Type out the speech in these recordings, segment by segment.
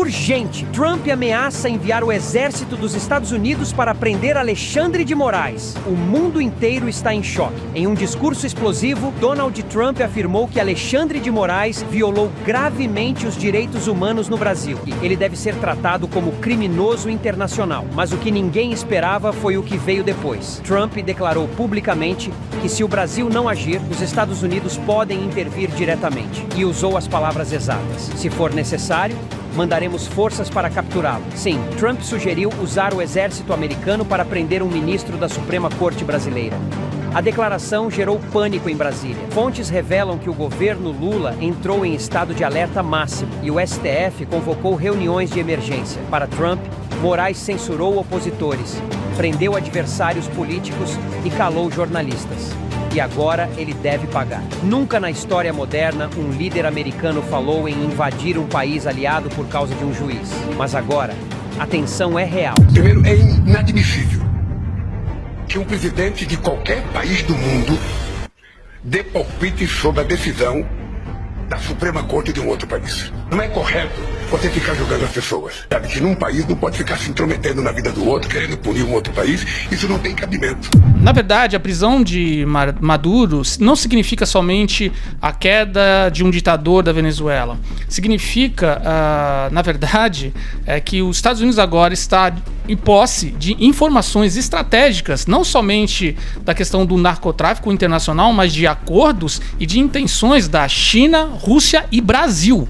urgente. Trump ameaça enviar o exército dos Estados Unidos para prender Alexandre de Moraes. O mundo inteiro está em choque. Em um discurso explosivo, Donald Trump afirmou que Alexandre de Moraes violou gravemente os direitos humanos no Brasil. Ele deve ser tratado como criminoso internacional. Mas o que ninguém esperava foi o que veio depois. Trump declarou publicamente que se o Brasil não agir, os Estados Unidos podem intervir diretamente. E usou as palavras exatas. Se for necessário, mandaremos forças para capturá-lo. Sim, Trump sugeriu usar o exército americano para prender um ministro da Suprema Corte brasileira. A declaração gerou pânico em Brasília. Fontes revelam que o governo Lula entrou em estado de alerta máximo e o STF convocou reuniões de emergência. Para Trump, Moraes censurou opositores, prendeu adversários políticos e calou jornalistas. E agora ele deve pagar. Nunca na história moderna um líder americano falou em invadir um país aliado por causa de um juiz. Mas agora, a tensão é real. Primeiro, é inadmissível que um presidente de qualquer país do mundo dê palpite sobre a decisão da Suprema Corte de um outro país. Não é correto você ficar julgando as pessoas. Sabe que num país não pode ficar se intrometendo na vida do outro, querendo punir um outro país. Isso não tem cabimento. Na verdade, a prisão de Maduro não significa somente a queda de um ditador da Venezuela. Significa, na verdade, que os Estados Unidos agora está em posse de informações estratégicas, não somente da questão do narcotráfico internacional, mas de acordos e de intenções da China, Rússia e Brasil.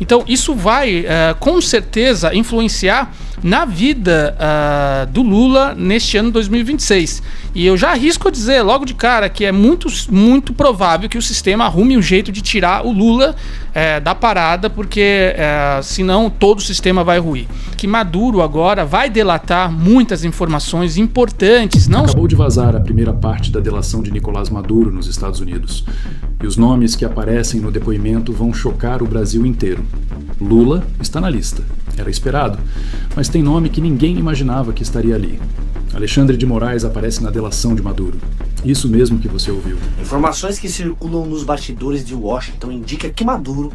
Então isso vai com certeza influenciar na vida do Lula neste ano 2026. E eu já arrisco a dizer logo de cara que é muito provável que o sistema arrume um jeito de tirar o Lula da parada, porque senão todo o sistema vai ruir. Que Maduro agora vai delatar muitas informações importantes. Acabou de vazar a primeira parte da delação de Nicolás Maduro nos Estados Unidos. E os nomes que aparecem no depoimento vão chocar o Brasil inteiro. Lula está na lista. Era esperado. Mas tem nome que ninguém imaginava que estaria ali. Alexandre de Moraes aparece na delação de Maduro. Isso mesmo que você ouviu. Informações que circulam nos bastidores de Washington indicam que Maduro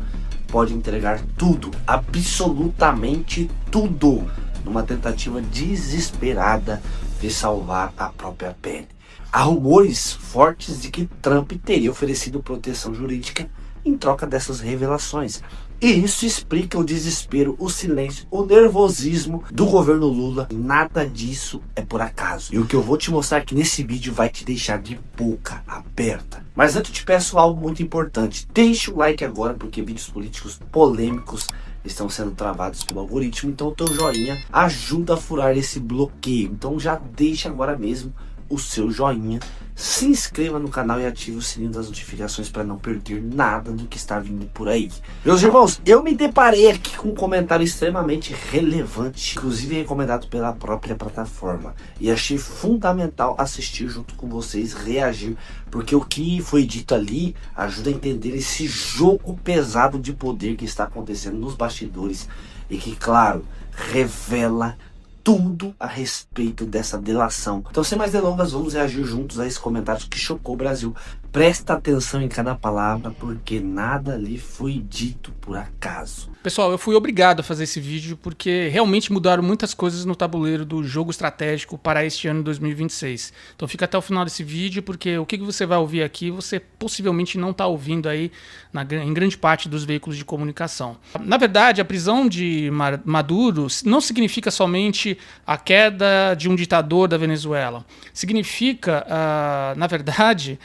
pode entregar tudo, absolutamente tudo, numa tentativa desesperada de salvar a própria pele. Há rumores fortes de que Trump teria oferecido proteção jurídica em troca dessas revelações. E isso explica o desespero, o silêncio, o nervosismo do governo Lula. Nada disso é por acaso. E o que eu vou te mostrar aqui nesse vídeo vai te deixar de boca aberta. Mas antes eu te peço algo muito importante. Deixa o like agora, porque vídeos políticos polêmicos estão sendo travados pelo algoritmo. Então o teu joinha ajuda a furar esse bloqueio. Então já deixa agora mesmo o seu joinha, se inscreva no canal e ative o sininho das notificações para não perder nada do que está vindo por aí. Meus irmãos, eu me deparei aqui com um comentário extremamente relevante, inclusive recomendado pela própria plataforma, e achei fundamental assistir junto com vocês, reagir, porque o que foi dito ali ajuda a entender esse jogo pesado de poder que está acontecendo nos bastidores e que, claro, revela tudo a respeito dessa delação. Então, sem mais delongas, vamos reagir juntos a esse comentário que chocou o Brasil. Presta atenção em cada palavra, porque nada ali foi dito por acaso. Pessoal, eu fui obrigado a fazer esse vídeo porque realmente mudaram muitas coisas no tabuleiro do jogo estratégico para este ano 2026. Então fica até o final desse vídeo, porque o que você vai ouvir aqui, você possivelmente não está ouvindo aí em grande parte dos veículos de comunicação. Na verdade, a prisão de Maduro não significa somente a queda de um ditador da Venezuela. Significa, na verdade,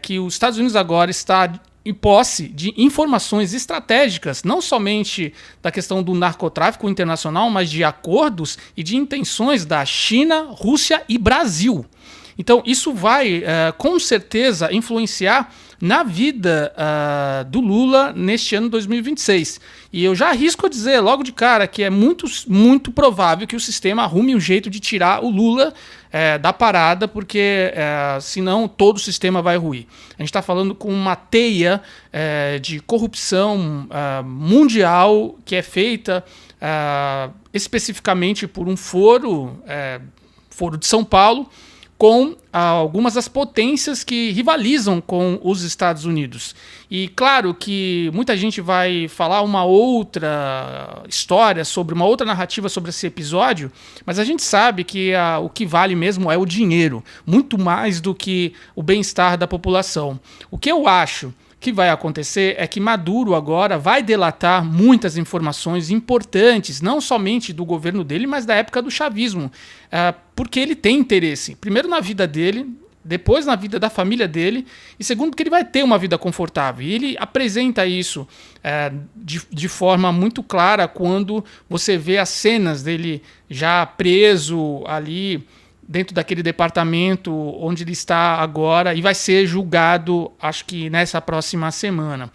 que os Estados Unidos agora está em posse de informações estratégicas, não somente da questão do narcotráfico internacional, mas de acordos e de intenções da China, Rússia e Brasil. Então isso vai com certeza influenciar na vida do Lula neste ano 2026. E eu já arrisco a dizer logo de cara que é muito provável que o sistema arrume um jeito de tirar o Lula da parada, porque senão todo o sistema vai ruir. A gente está falando com uma teia de corrupção mundial que é feita especificamente por um foro de São Paulo, com algumas das potências que rivalizam com os Estados Unidos. E claro que muita gente vai falar uma outra história, sobre uma outra narrativa sobre esse episódio, mas a gente sabe que o que vale mesmo é o dinheiro, muito mais do que o bem-estar da população. O que eu acho que vai acontecer é que Maduro agora vai delatar muitas informações importantes, não somente do governo dele, mas da época do chavismo, porque ele tem interesse, primeiro na vida dele, depois na vida da família dele, e segundo porque ele vai ter uma vida confortável. E ele apresenta isso de forma muito clara quando você vê as cenas dele já preso ali dentro daquele departamento onde ele está agora e vai ser julgado, acho que nessa próxima semana.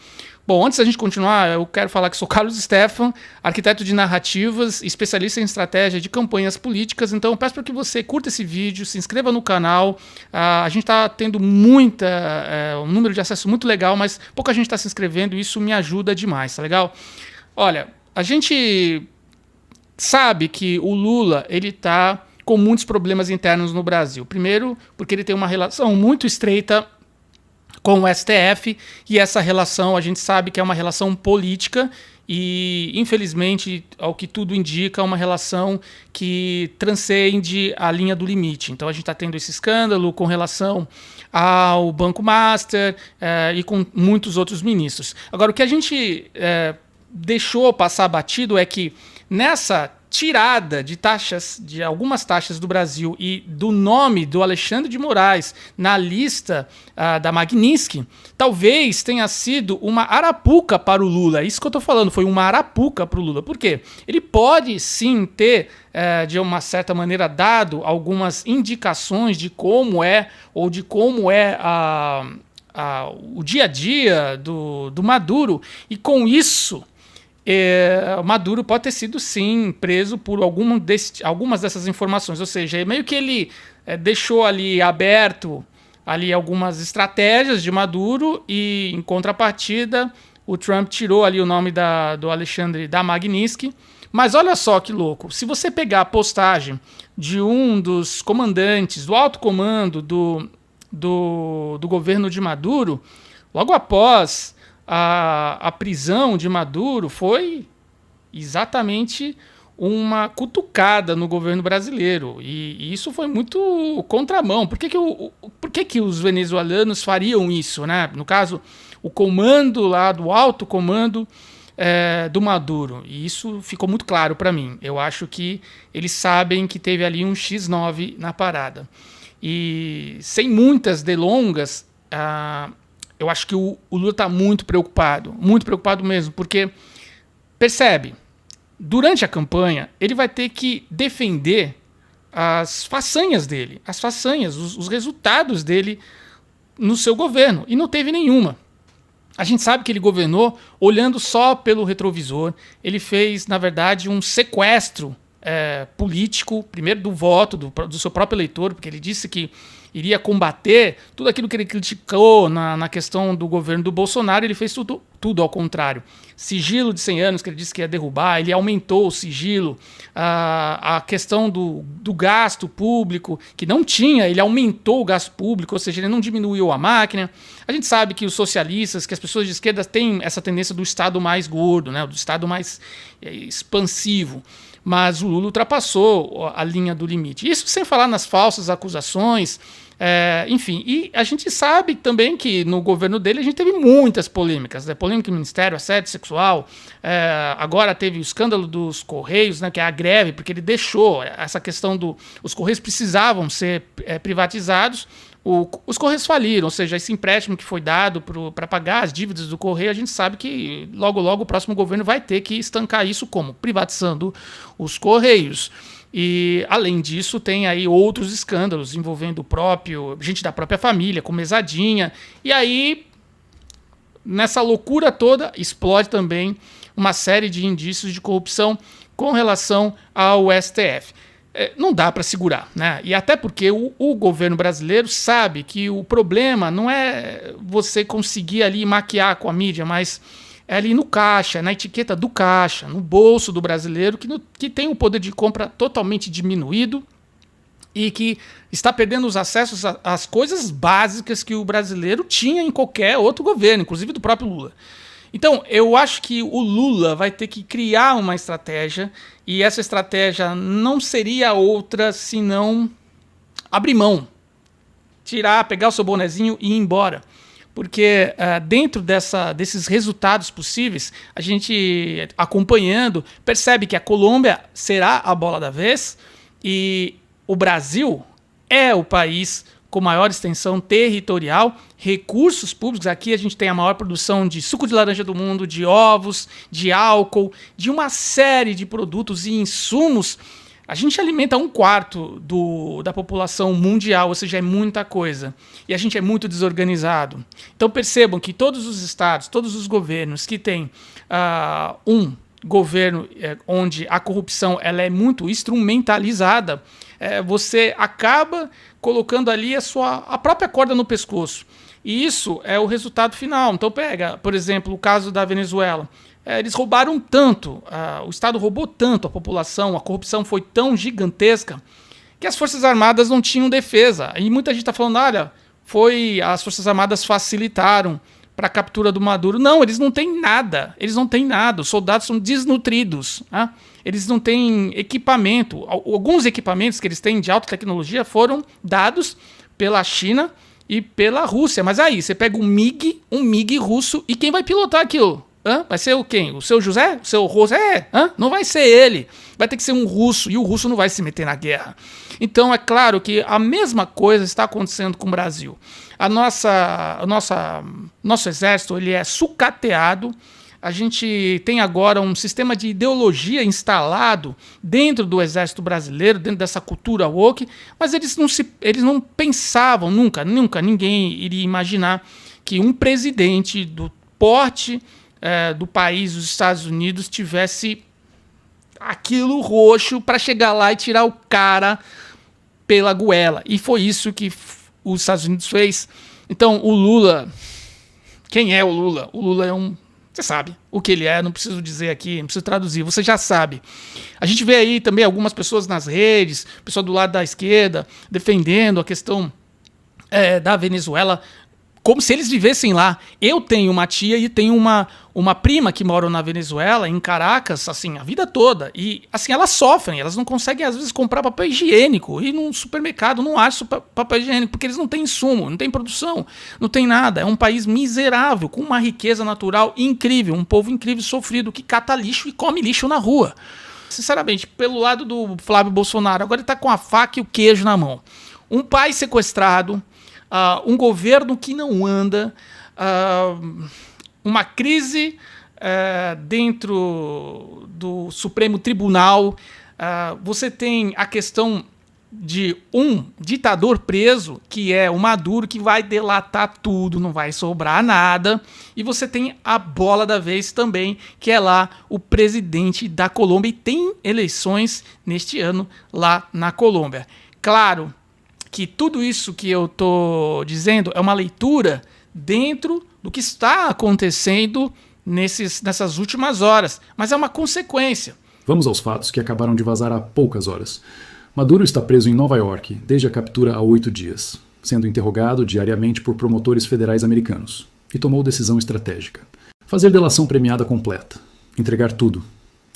Bom, antes da gente continuar, eu quero falar que sou Carlos Stefan, arquiteto de narrativas, especialista em estratégia de campanhas políticas. Então eu peço para que você curta esse vídeo, se inscreva no canal. A gente está tendo um número de acesso muito legal, mas pouca gente está se inscrevendo e isso me ajuda demais, tá legal? Olha, a gente sabe que o Lula, ele está com muitos problemas internos no Brasil. Primeiro, porque ele tem uma relação muito estreita com o STF, e essa relação a gente sabe que é uma relação política e, infelizmente, ao que tudo indica, uma relação que transcende a linha do limite. Então a gente está tendo esse escândalo com relação ao Banco Master e com muitos outros ministros. Agora, o que a gente deixou passar batido é que nessa tirada de taxas, de algumas taxas do Brasil e do nome do Alexandre de Moraes na lista da Magnitsky, talvez tenha sido uma arapuca para o Lula. Isso que eu estou falando, foi uma arapuca para o Lula. Por quê? Ele pode sim ter, de uma certa maneira, dado algumas indicações de como é, ou de como é o dia a dia do Maduro, e com isso Maduro pode ter sido sim preso por algumas dessas informações, ou seja, meio que ele deixou ali aberto ali algumas estratégias de Maduro, e em contrapartida o Trump tirou ali o nome do Alexandre da Magnitsky. Mas olha só que louco, se você pegar a postagem de um dos comandantes do alto comando do governo de Maduro, logo após a prisão de Maduro, foi exatamente uma cutucada no governo brasileiro. E isso foi muito contramão. Por que os venezuelanos fariam isso, né? No caso, o comando lá do alto comando do Maduro. E isso ficou muito claro para mim. Eu acho que eles sabem que teve ali um X9 na parada. E sem muitas delongas, eu acho que o Lula está muito preocupado mesmo, porque, percebe, durante a campanha ele vai ter que defender as façanhas dele, os resultados dele no seu governo, e não teve nenhuma. A gente sabe que ele governou olhando só pelo retrovisor. Ele fez, na verdade, um sequestro político, primeiro do voto do seu próprio eleitor, porque ele disse que iria combater tudo aquilo que ele criticou na questão do governo do Bolsonaro. Ele fez tudo ao contrário. Sigilo de 100 anos, que ele disse que ia derrubar, ele aumentou o sigilo. A questão do gasto público, que não tinha, ele aumentou o gasto público, ou seja, ele não diminuiu a máquina. A gente sabe que os socialistas, que as pessoas de esquerda têm essa tendência do Estado mais gordo, né, do Estado mais expansivo. Mas o Lula ultrapassou a linha do limite. Isso sem falar nas falsas acusações, enfim. E a gente sabe também que no governo dele a gente teve muitas polêmicas, né? Polêmica no Ministério, assédio sexual, agora teve o escândalo dos Correios, né, que é a greve, porque ele deixou essa questão os Correios precisavam ser privatizados. Os Correios faliram, ou seja, esse empréstimo que foi dado para pagar as dívidas do Correio, a gente sabe que logo o próximo governo vai ter que estancar isso como? Privatizando os Correios. E, além disso, tem aí outros escândalos envolvendo gente da própria família, com mesadinha. E aí, nessa loucura toda, explode também uma série de indícios de corrupção com relação ao STF. Não dá para segurar, né? E até porque o governo brasileiro sabe que o problema não é você conseguir ali maquiar com a mídia, mas é ali no caixa, na etiqueta do caixa, no bolso do brasileiro, que tem um poder de compra totalmente diminuído e que está perdendo os acessos às coisas básicas que o brasileiro tinha em qualquer outro governo, inclusive do próprio Lula. Então, eu acho que o Lula vai ter que criar uma estratégia, e essa estratégia não seria outra senão abrir mão, pegar o seu bonezinho e ir embora. Porque dentro desses resultados possíveis, a gente, acompanhando, percebe que a Colômbia será a bola da vez e o Brasil é o país com maior extensão territorial, recursos públicos. Aqui a gente tem a maior produção de suco de laranja do mundo, de ovos, de álcool, de uma série de produtos e insumos. A gente alimenta 1/4 da população mundial, ou seja, é muita coisa. E a gente é muito desorganizado. Então percebam que todos os estados, todos os governos que têm um governo onde a corrupção ela é muito instrumentalizada, você acaba colocando ali a própria corda no pescoço. E isso é o resultado final. Então pega, por exemplo, o caso da Venezuela. Eles roubaram tanto, o Estado roubou tanto a população, a corrupção foi tão gigantesca que as Forças Armadas não tinham defesa. E muita gente está falando, olha, as Forças Armadas facilitaram para a captura do Maduro. Não, eles não têm nada, os soldados são desnutridos, né? Eles não têm equipamento. Alguns equipamentos que eles têm de alta tecnologia foram dados pela China e pela Rússia. Mas aí, você pega um MiG russo, e quem vai pilotar aquilo? Vai ser quem? O seu José? O seu José? Não vai ser ele. Vai ter que ser um russo. E o russo não vai se meter na guerra. Então é claro que a mesma coisa está acontecendo com o Brasil. Nosso exército ele é sucateado. A gente tem agora um sistema de ideologia instalado dentro do exército brasileiro, dentro dessa cultura woke, mas eles não pensavam, nunca ninguém iria imaginar que um presidente do porte do país, dos Estados Unidos, tivesse aquilo roxo para chegar lá e tirar o cara pela goela. E foi isso que os Estados Unidos fez. Então, o Lula... Quem é o Lula? O Lula é você sabe o que ele é, não preciso dizer aqui, não preciso traduzir, você já sabe. A gente vê aí também algumas pessoas nas redes, pessoal do lado da esquerda, defendendo a questão da Venezuela, como se eles vivessem lá. Eu tenho uma tia e tenho uma prima que moram na Venezuela, em Caracas, assim, a vida toda. E, assim, elas sofrem, elas não conseguem, às vezes, comprar papel higiênico. E num supermercado não acham papel higiênico, porque eles não têm insumo, não têm produção, não tem nada. É um país miserável, com uma riqueza natural incrível, um povo incrível, sofrido, que cata lixo e come lixo na rua. Sinceramente, pelo lado do Flávio Bolsonaro, agora ele está com a faca e o queijo na mão. Um pai sequestrado, um governo que não anda, uma crise dentro do Supremo Tribunal, você tem a questão de um ditador preso, que é o Maduro, que vai delatar tudo, não vai sobrar nada, e você tem a bola da vez também, que é lá o presidente da Colômbia, e tem eleições neste ano lá na Colômbia. Claro que tudo isso que eu estou dizendo é uma leitura dentro do que está acontecendo nessas últimas horas, mas é uma consequência. Vamos aos fatos que acabaram de vazar há poucas horas. Maduro está preso em Nova York desde a captura há 8 dias, sendo interrogado diariamente por promotores federais americanos, e tomou decisão estratégica: fazer delação premiada completa, entregar tudo.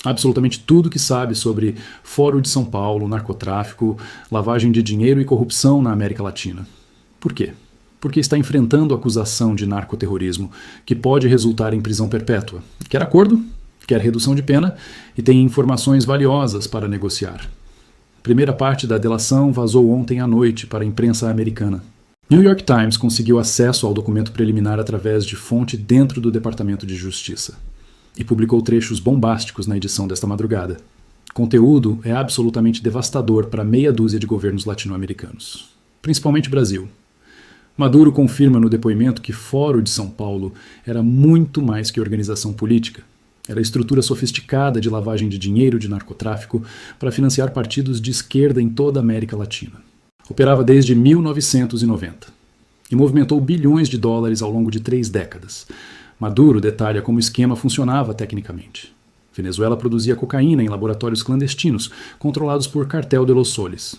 Absolutamente tudo que sabe sobre Fórum de São Paulo, narcotráfico, lavagem de dinheiro e corrupção na América Latina. Por quê? Porque está enfrentando acusação de narcoterrorismo, que pode resultar em prisão perpétua. Quer acordo? Quer redução de pena? E tem informações valiosas para negociar. Primeira parte da delação vazou ontem à noite para a imprensa americana. New York Times conseguiu acesso ao documento preliminar através de fonte dentro do Departamento de Justiça e publicou trechos bombásticos na edição desta madrugada. O conteúdo é absolutamente devastador para meia dúzia de governos latino-americanos, principalmente o Brasil. Maduro confirma no depoimento que Fórum de São Paulo era muito mais que organização política. Era estrutura sofisticada de lavagem de dinheiro de narcotráfico para financiar partidos de esquerda em toda a América Latina. Operava desde 1990 e movimentou bilhões de dólares ao longo de 3 décadas. Maduro detalha como o esquema funcionava tecnicamente. Venezuela produzia cocaína em laboratórios clandestinos, controlados por Cartel de los Soles.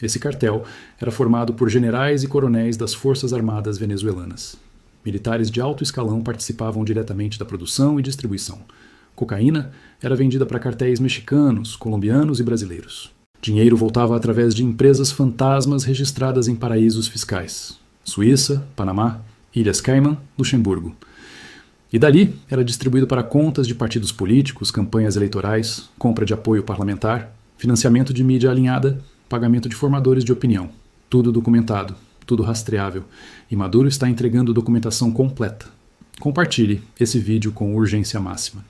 Esse cartel era formado por generais e coronéis das Forças Armadas venezuelanas. Militares de alto escalão participavam diretamente da produção e distribuição. Cocaína era vendida para cartéis mexicanos, colombianos e brasileiros. Dinheiro voltava através de empresas fantasmas registradas em paraísos fiscais: Suíça, Panamá, Ilhas Caimã, Luxemburgo. E dali era distribuído para contas de partidos políticos, campanhas eleitorais, compra de apoio parlamentar, financiamento de mídia alinhada, pagamento de formadores de opinião. Tudo documentado, tudo rastreável. E Maduro está entregando documentação completa. Compartilhe esse vídeo com urgência máxima.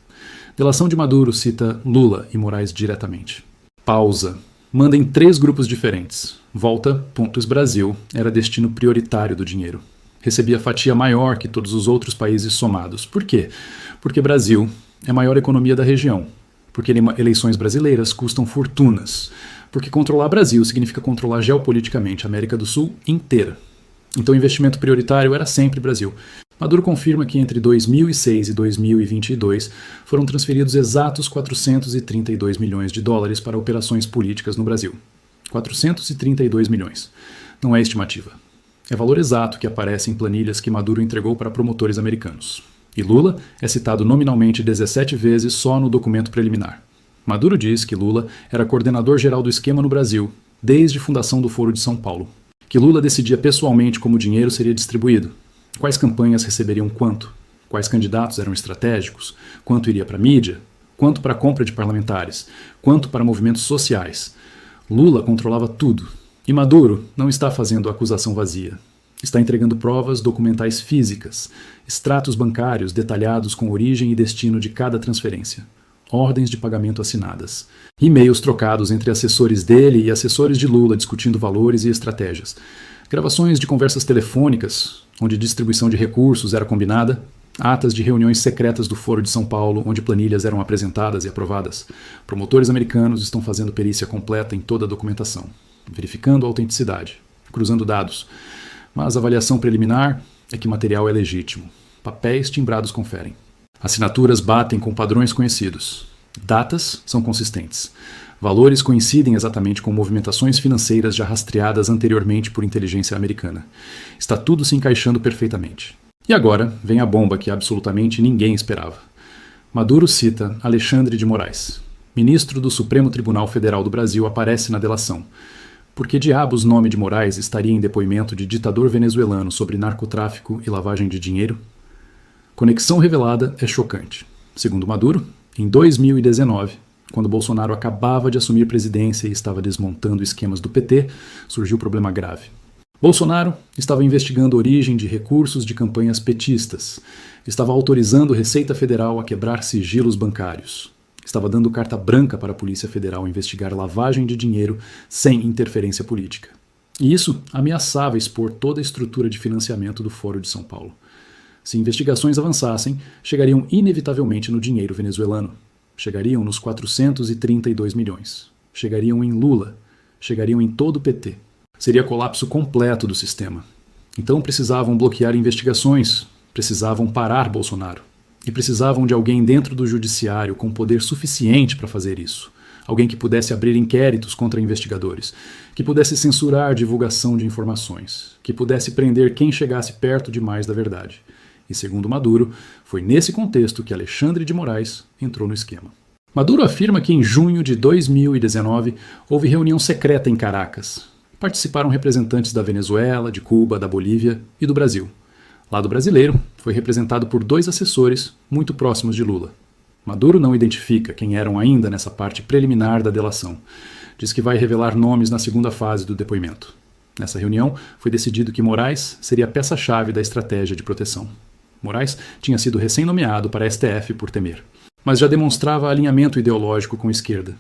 Delação de Maduro cita Lula e Moraes diretamente. Pausa. Manda em 3 grupos diferentes. Volta, pontos Brasil, era destino prioritário do dinheiro. Recebia fatia maior que todos os outros países somados. Por quê? Porque Brasil é a maior economia da região. Porque eleições brasileiras custam fortunas. Porque controlar Brasil significa controlar geopoliticamente a América do Sul inteira. Então o investimento prioritário era sempre Brasil. Maduro confirma que entre 2006 e 2022 foram transferidos exatos 432 milhões de dólares para operações políticas no Brasil. 432 milhões. Não é estimativa. É valor exato que aparece em planilhas que Maduro entregou para promotores americanos. E Lula é citado nominalmente 17 vezes só no documento preliminar. Maduro diz que Lula era coordenador-geral do esquema no Brasil, desde a fundação do Foro de São Paulo. Que Lula decidia pessoalmente como o dinheiro seria distribuído, quais campanhas receberiam quanto, quais candidatos eram estratégicos, quanto iria para a mídia, quanto para a compra de parlamentares, quanto para movimentos sociais. Lula controlava tudo. E Maduro não está fazendo acusação vazia. Está entregando provas documentais físicas, extratos bancários detalhados com origem e destino de cada transferência, ordens de pagamento assinadas, e-mails trocados entre assessores dele e assessores de Lula discutindo valores e estratégias, gravações de conversas telefônicas, onde distribuição de recursos era combinada, atas de reuniões secretas do Foro de São Paulo, onde planilhas eram apresentadas e aprovadas. Promotores americanos estão fazendo perícia completa em toda a documentação, verificando a autenticidade, cruzando dados. Mas a avaliação preliminar é que material é legítimo. Papéis timbrados conferem. Assinaturas batem com padrões conhecidos. Datas são consistentes. Valores coincidem exatamente com movimentações financeiras já rastreadas anteriormente por inteligência americana. Está tudo se encaixando perfeitamente. E agora vem a bomba que absolutamente ninguém esperava. Maduro cita Alexandre de Moraes. Ministro do Supremo Tribunal Federal do Brasil aparece na delação. Por que diabos nome de Moraes estaria em depoimento de ditador venezuelano sobre narcotráfico e lavagem de dinheiro? Conexão revelada é chocante. Segundo Maduro, em 2019, quando Bolsonaro acabava de assumir presidência e estava desmontando esquemas do PT, surgiu um problema grave. Bolsonaro estava investigando a origem de recursos de campanhas petistas, estava autorizando a Receita Federal a quebrar sigilos bancários, estava dando carta branca para a Polícia Federal investigar lavagem de dinheiro sem interferência política. E isso ameaçava expor toda a estrutura de financiamento do Foro de São Paulo. Se investigações avançassem, chegariam inevitavelmente no dinheiro venezuelano. Chegariam nos 432 milhões. Chegariam em Lula. Chegariam em todo o PT. Seria colapso completo do sistema. Então precisavam bloquear investigações, precisavam parar Bolsonaro. E precisavam de alguém dentro do judiciário com poder suficiente para fazer isso. Alguém que pudesse abrir inquéritos contra investigadores, que pudesse censurar divulgação de informações, que pudesse prender quem chegasse perto demais da verdade. E segundo Maduro, foi nesse contexto que Alexandre de Moraes entrou no esquema. Maduro afirma que em junho de 2019 houve reunião secreta em Caracas. Participaram representantes da Venezuela, de Cuba, da Bolívia e do Brasil. Lado brasileiro foi representado por 2 assessores muito próximos de Lula. Maduro não identifica quem eram ainda nessa parte preliminar da delação. Diz que vai revelar nomes na segunda fase do depoimento. Nessa reunião, foi decidido que Moraes seria a peça-chave da estratégia de proteção. Moraes tinha sido recém-nomeado para a STF por Temer, mas já demonstrava alinhamento ideológico com a esquerda.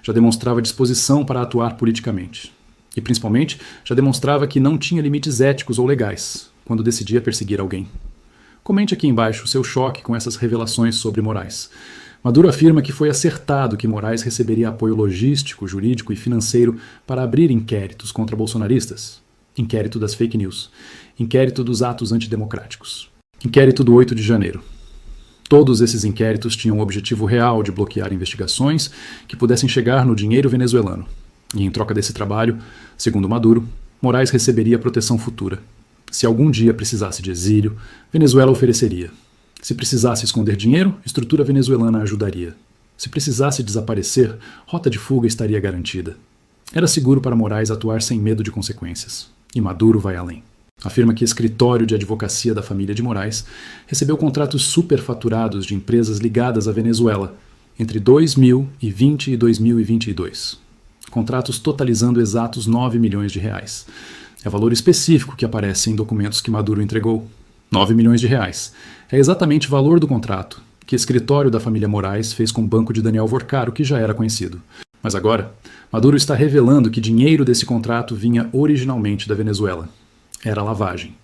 Já demonstrava disposição para atuar politicamente. E, principalmente, já demonstrava que não tinha limites éticos ou legais quando decidia perseguir alguém. Comente aqui embaixo o seu choque com essas revelações sobre Moraes. Maduro afirma que foi acertado que Moraes receberia apoio logístico, jurídico e financeiro para abrir inquéritos contra bolsonaristas. Inquérito das fake news. Inquérito dos atos antidemocráticos. Inquérito do 8 de janeiro. Todos esses inquéritos tinham o objetivo real de bloquear investigações que pudessem chegar no dinheiro venezuelano. E em troca desse trabalho, segundo Maduro, Moraes receberia proteção futura. Se algum dia precisasse de exílio, Venezuela ofereceria. Se precisasse esconder dinheiro, estrutura venezuelana ajudaria. Se precisasse desaparecer, rota de fuga estaria garantida. Era seguro para Moraes atuar sem medo de consequências. E Maduro vai além. Afirma que escritório de advocacia da família de Moraes recebeu contratos superfaturados de empresas ligadas à Venezuela entre 2020 e 2022. Contratos totalizando exatos 9 milhões de reais. É valor específico que aparece em documentos que Maduro entregou. 9 milhões de reais. É exatamente o valor do contrato que o escritório da família Moraes fez com o banco de Daniel Vorcaro, que já era conhecido. Mas agora, Maduro está revelando que dinheiro desse contrato vinha originalmente da Venezuela. Era lavagem.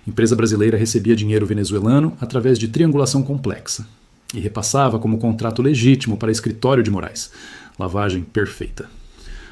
Empresa brasileira recebia dinheiro venezuelano através de triangulação complexa e repassava como contrato legítimo para escritório de Moraes. Lavagem perfeita.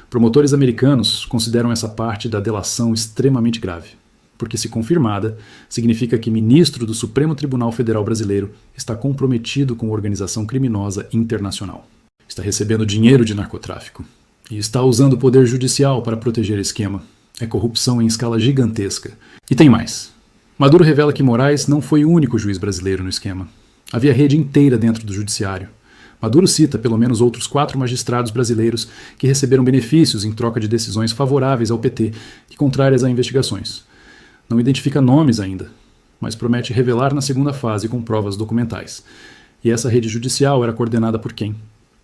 Promotores americanos consideram essa parte da delação extremamente grave, porque, se confirmada, significa que ministro do Supremo Tribunal Federal Brasileiro está comprometido com organização criminosa internacional. Está recebendo dinheiro de narcotráfico e está usando o poder judicial para proteger o esquema. É corrupção em escala gigantesca. E tem mais. Maduro revela que Moraes não foi o único juiz brasileiro no esquema. Havia rede inteira dentro do judiciário. Maduro cita pelo menos outros 4 magistrados brasileiros que receberam benefícios em troca de decisões favoráveis ao PT e contrárias a investigações. Não identifica nomes ainda, mas promete revelar na segunda fase com provas documentais. E essa rede judicial era coordenada por quem?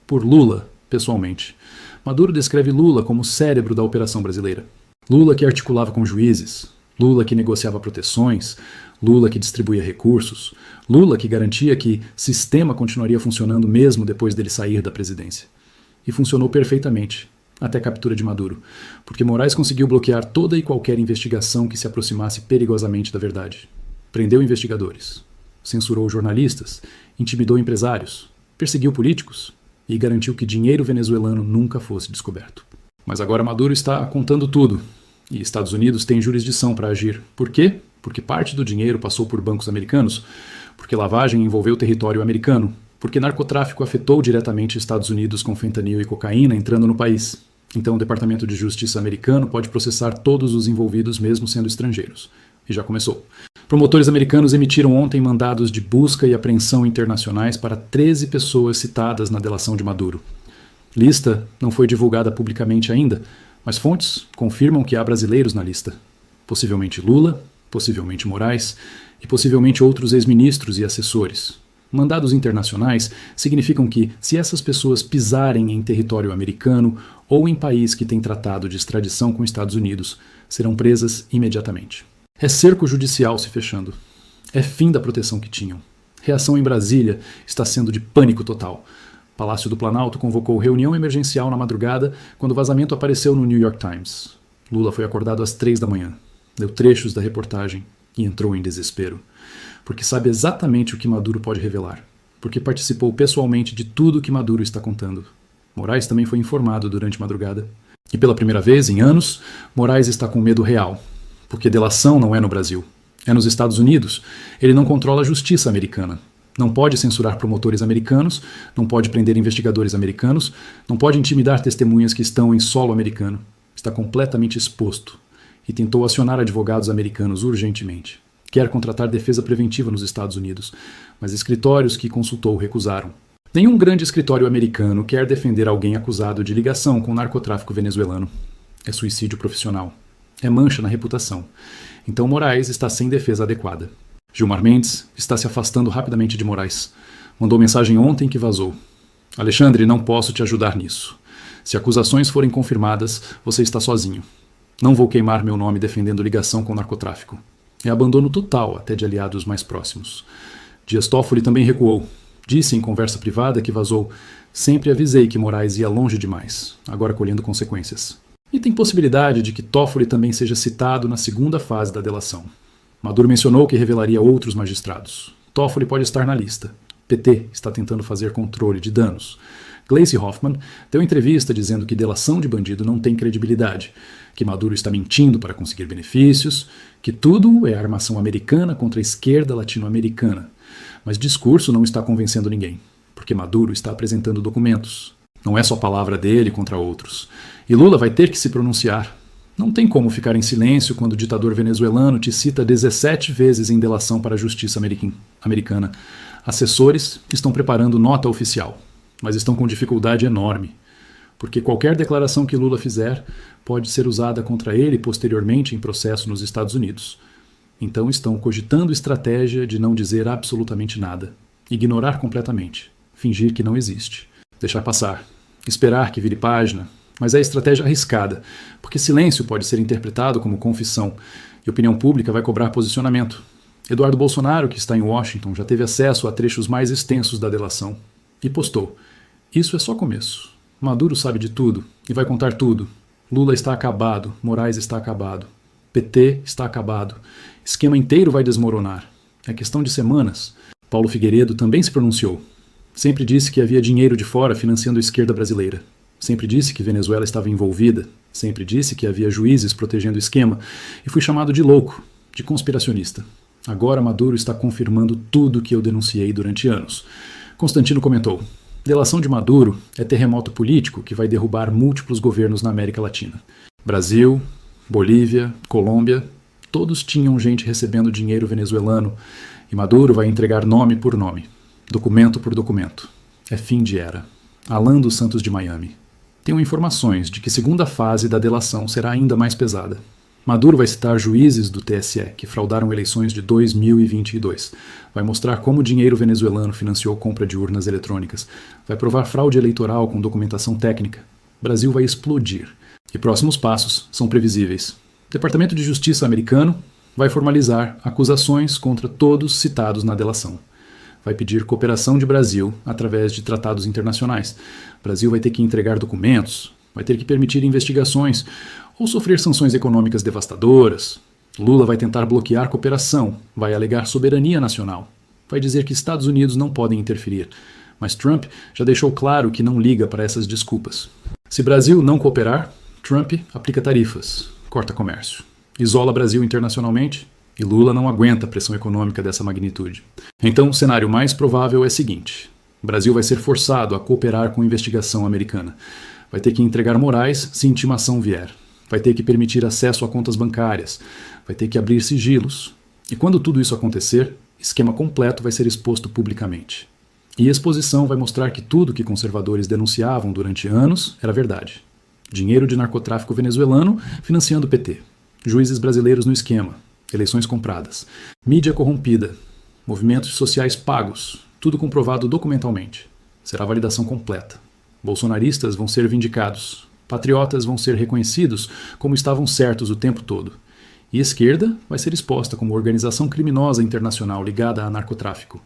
Por Lula, pessoalmente. Maduro descreve Lula como o cérebro da operação brasileira. Lula que articulava com juízes, Lula que negociava proteções, Lula que distribuía recursos, Lula que garantia que o sistema continuaria funcionando mesmo depois dele sair da presidência. E funcionou perfeitamente, até a captura de Maduro, porque Moraes conseguiu bloquear toda e qualquer investigação que se aproximasse perigosamente da verdade. Prendeu investigadores, censurou jornalistas, intimidou empresários, perseguiu políticos e garantiu que dinheiro venezuelano nunca fosse descoberto. Mas agora Maduro está contando tudo, e Estados Unidos tem jurisdição para agir. Por quê? Porque parte do dinheiro passou por bancos americanos, porque lavagem envolveu território americano, porque narcotráfico afetou diretamente Estados Unidos com fentanil e cocaína entrando no país. Então o Departamento de Justiça americano pode processar todos os envolvidos mesmo sendo estrangeiros. E já começou. Promotores americanos emitiram ontem mandados de busca e apreensão internacionais para 13 pessoas citadas na delação de Maduro. Lista não foi divulgada publicamente ainda, mas fontes confirmam que há brasileiros na lista. Possivelmente Lula, possivelmente Moraes e possivelmente outros ex-ministros e assessores. Mandados internacionais significam que, se essas pessoas pisarem em território americano ou em país que tem tratado de extradição com Estados Unidos, serão presas imediatamente. É cerco judicial se fechando. É fim da proteção que tinham. Reação em Brasília está sendo de pânico total. Palácio do Planalto convocou reunião emergencial na madrugada quando o vazamento apareceu no New York Times. Lula foi acordado às 3 da manhã, leu trechos da reportagem e entrou em desespero. Porque sabe exatamente o que Maduro pode revelar. Porque participou pessoalmente de tudo que Maduro está contando. Moraes também foi informado durante a madrugada. E pela primeira vez em anos, Moraes está com medo real. Porque delação não é no Brasil. É nos Estados Unidos. Ele não controla a justiça americana. Não pode censurar promotores americanos, não pode prender investigadores americanos, não pode intimidar testemunhas que estão em solo americano. Está completamente exposto. E tentou acionar advogados americanos urgentemente. Quer contratar defesa preventiva nos Estados Unidos, mas escritórios que consultou recusaram. Nenhum grande escritório americano quer defender alguém acusado de ligação com o narcotráfico venezuelano. É suicídio profissional. É mancha na reputação. Então Moraes está sem defesa adequada. Gilmar Mendes está se afastando rapidamente de Moraes. Mandou mensagem ontem que vazou. Alexandre, não posso te ajudar nisso. Se acusações forem confirmadas, você está sozinho. Não vou queimar meu nome defendendo ligação com o narcotráfico. É abandono total até de aliados mais próximos. Dias Toffoli também recuou. Disse em conversa privada que vazou: sempre avisei que Moraes ia longe demais, agora colhendo consequências. E tem possibilidade de que Toffoli também seja citado na segunda fase da delação. Maduro mencionou que revelaria outros magistrados. Toffoli pode estar na lista. PT está tentando fazer controle de danos. Gleisi Hoffmann deu entrevista dizendo que delação de bandido não tem credibilidade, que Maduro está mentindo para conseguir benefícios, que tudo é armação americana contra a esquerda latino-americana. Mas discurso não está convencendo ninguém, porque Maduro está apresentando documentos. Não é só palavra dele contra outros. E Lula vai ter que se pronunciar. Não tem como ficar em silêncio quando o ditador venezuelano te cita 17 vezes em delação para a justiça americana. Assessores estão preparando nota oficial, mas estão com dificuldade enorme, porque qualquer declaração que Lula fizer pode ser usada contra ele posteriormente em processo nos Estados Unidos. Então estão cogitando estratégia de não dizer absolutamente nada, ignorar completamente, fingir que não existe, deixar passar, esperar que vire página. Mas é estratégia arriscada, porque silêncio pode ser interpretado como confissão e a opinião pública vai cobrar posicionamento. Eduardo Bolsonaro, que está em Washington, já teve acesso a trechos mais extensos da delação e postou: "Isso é só começo. Maduro sabe de tudo e vai contar tudo. Lula está acabado, Moraes está acabado, PT está acabado, esquema inteiro vai desmoronar. É questão de semanas." Paulo Figueiredo também se pronunciou. Sempre disse que havia dinheiro de fora financiando a esquerda brasileira. Sempre disse que Venezuela estava envolvida, sempre disse que havia juízes protegendo o esquema, e fui chamado de louco, de conspiracionista. Agora Maduro está confirmando tudo que eu denunciei durante anos. Constantino comentou: "Delação de Maduro é terremoto político que vai derrubar múltiplos governos na América Latina. Brasil, Bolívia, Colômbia, todos tinham gente recebendo dinheiro venezuelano, e Maduro vai entregar nome por nome, documento por documento. É fim de era." Alan dos Santos de Miami. Tenho informações de que a segunda fase da delação será ainda mais pesada. Maduro vai citar juízes do TSE que fraudaram eleições de 2022. Vai mostrar como o dinheiro venezuelano financiou compra de urnas eletrônicas. Vai provar fraude eleitoral com documentação técnica. O Brasil vai explodir. E próximos passos são previsíveis. O Departamento de Justiça americano vai formalizar acusações contra todos citados na delação. Vai pedir cooperação de Brasil através de tratados internacionais. O Brasil vai ter que entregar documentos, vai ter que permitir investigações ou sofrer sanções econômicas devastadoras. Lula vai tentar bloquear cooperação, vai alegar soberania nacional, vai dizer que Estados Unidos não podem interferir. Mas Trump já deixou claro que não liga para essas desculpas. Se Brasil não cooperar, Trump aplica tarifas, corta comércio, isola Brasil internacionalmente. E Lula não aguenta a pressão econômica dessa magnitude. Então, o cenário mais provável é o seguinte: o Brasil vai ser forçado a cooperar com a investigação americana. Vai ter que entregar Moraes se intimação vier. Vai ter que permitir acesso a contas bancárias. Vai ter que abrir sigilos. E quando tudo isso acontecer, esquema completo vai ser exposto publicamente. E a exposição vai mostrar que tudo que conservadores denunciavam durante anos era verdade. Dinheiro de narcotráfico venezuelano financiando o PT. Juízes brasileiros no esquema. Eleições compradas, mídia corrompida, movimentos sociais pagos, tudo comprovado documentalmente. Será validação completa. Bolsonaristas vão ser vindicados, patriotas vão ser reconhecidos como estavam certos o tempo todo. E a esquerda vai ser exposta como organização criminosa internacional ligada a narcotráfico.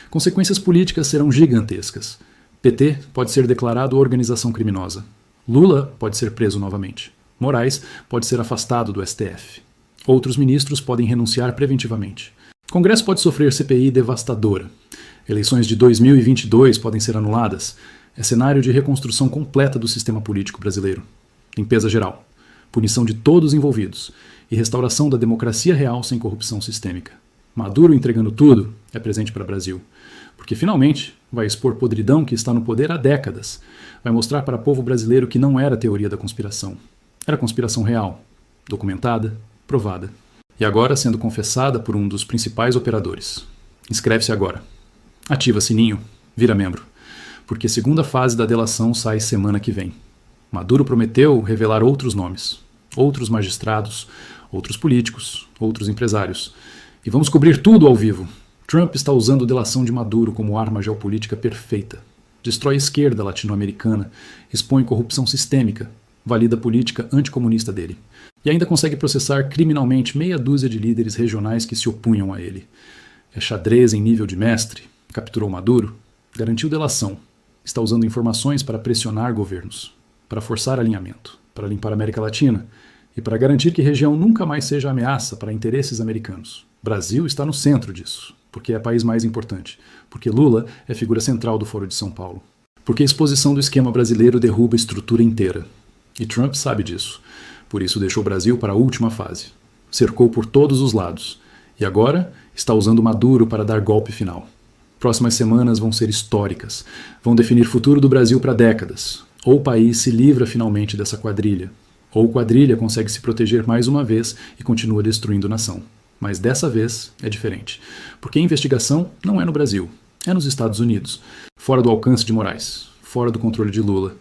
Consequências políticas serão gigantescas. PT pode ser declarado organização criminosa. Lula pode ser preso novamente. Moraes pode ser afastado do STF. Outros ministros podem renunciar preventivamente. O Congresso pode sofrer CPI devastadora. Eleições de 2022 podem ser anuladas. É cenário de reconstrução completa do sistema político brasileiro. Limpeza geral, punição de todos os envolvidos e restauração da democracia real sem corrupção sistêmica. Maduro entregando tudo é presente para o Brasil, porque finalmente vai expor podridão que está no poder há décadas. Vai mostrar para o povo brasileiro que não era teoria da conspiração. Era conspiração real, documentada, provada. E agora sendo confessada por um dos principais operadores. Inscreve-se agora. Ativa sininho. Vira membro. Porque a segunda fase da delação sai semana que vem. Maduro prometeu revelar outros nomes, outros magistrados, outros políticos, outros empresários. E vamos cobrir tudo ao vivo. Trump está usando a delação de Maduro como arma geopolítica perfeita. Destrói a esquerda latino-americana, expõe corrupção sistêmica, valida a política anticomunista dele. E ainda consegue processar criminalmente meia dúzia de líderes regionais que se opunham a ele. É xadrez em nível de mestre, capturou Maduro, garantiu delação, está usando informações para pressionar governos, para forçar alinhamento, para limpar a América Latina e para garantir que a região nunca mais seja ameaça para interesses americanos. O Brasil está no centro disso, porque é o país mais importante, porque Lula é figura central do Foro de São Paulo, porque a exposição do esquema brasileiro derruba a estrutura inteira. E Trump sabe disso. Por isso deixou o Brasil para a última fase. Cercou por todos os lados. E agora está usando Maduro para dar golpe final. Próximas semanas vão ser históricas. Vão definir o futuro do Brasil para décadas. Ou o país se livra finalmente dessa quadrilha, ou quadrilha consegue se proteger mais uma vez e continua destruindo a nação. Mas dessa vez é diferente. Porque a investigação não é no Brasil, é nos Estados Unidos. Fora do alcance de Moraes, fora do controle de Lula.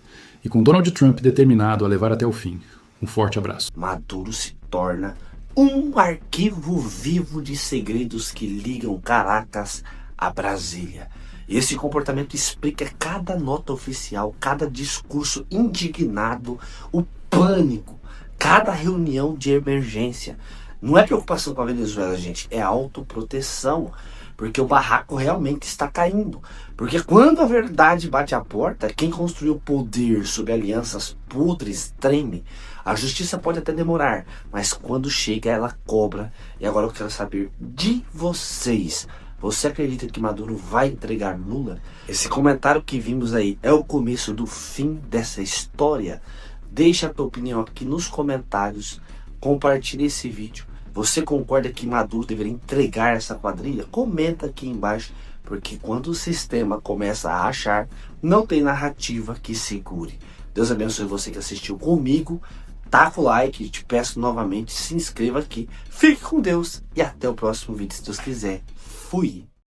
E com Donald Trump determinado a levar até o fim. Um forte abraço. Maduro se torna um arquivo vivo de segredos que ligam Caracas a Brasília. Esse comportamento explica cada nota oficial, cada discurso indignado, o pânico, cada reunião de emergência. Não é preocupação com a Venezuela, gente, é autoproteção. Porque o barraco realmente está caindo. Porque quando a verdade bate à porta, quem construiu poder sob alianças podres treme. A justiça pode até demorar, mas quando chega ela cobra. E agora eu quero saber de vocês. Você acredita que Maduro vai entregar Lula? Esse comentário que vimos aí é o começo do fim dessa história? Deixa a tua opinião aqui nos comentários. Compartilhe esse vídeo. Você concorda que Maduro deveria entregar essa quadrilha? Comenta aqui embaixo, porque quando o sistema começa a achar, não tem narrativa que segure. Deus abençoe você que assistiu comigo. Taca o like, te peço novamente, se inscreva aqui. Fique com Deus e até o próximo vídeo, se Deus quiser. Fui!